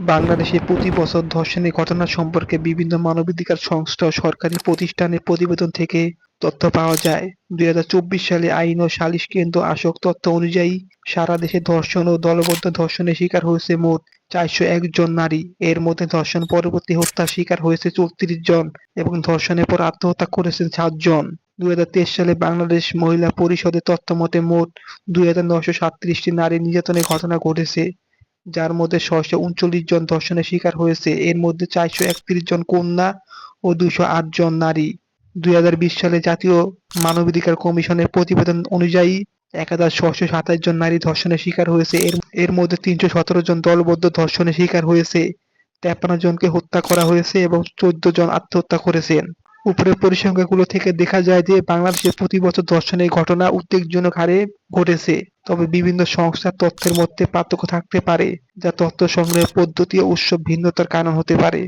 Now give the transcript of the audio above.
বাংলাদেশে প্রতি বছর ধর্ষণের ঘটনা সম্পর্কে বিভিন্ন মানবাধিকার সংস্থা ও সরকারি প্রতিষ্ঠানের প্রতিবেদন থেকে তথ্য পাওয়া যায়। ২০২৪ সালে আইন ও সালিশ কেন্দ্র আসক তথ্য অনুযায়ী সারা দেশে ধর্ষণ ও দলবদ্ধ ধর্ষণের শিকার হয়েছে মোট ৪০১ জন নারী। এর মধ্যে ধর্ষণ পরবর্তী হত্যার শিকার হয়েছে ৩৪ জন এবং ধর্ষণের পর আত্মহত্যা করেছেন ৭ জন। ২০২৩ সালে বাংলাদেশ মহিলা পরিষদের তথ্যমতে মোট ২,৯৩৭টি নারী নির্যাতনের ঘটনা ঘটেছে, যার মধ্যে ৬৩৯ জন ধর্ষণের শিকার হয়েছে। এর মধ্যে ৪৩১ জন কন্যা ও ২০৮ জন নারী। ২০২০ সালে জাতীয় মানবাধিকার কমিশনের প্রতিবেদন অনুযায়ী ১,৬২৭ জন নারী ধর্ষণের শিকার হয়েছে। এর মধ্যে ৩১৭ জন দলবদ্ধ ধর্ষণের শিকার হয়েছে, ৫৩ জনকে হত্যা করা হয়েছে এবং ১৪ জন আত্মহত্যা করেছেন। উপরের পরিসংখ্যানগুলো থেকে দেখা যায় যে বাংলাদেশে প্রতি বছর ধর্ষণের ঘটনা উদ্বেগজনক হারে ঘটেছে। তবে বিভিন্ন সংস্থার তথ্যের মধ্যে পার্থক্য থাকতে পারে, যা তথ্য সংগ্রহের পদ্ধতি ও উৎস ভিন্নতার কারণ হতে পারে।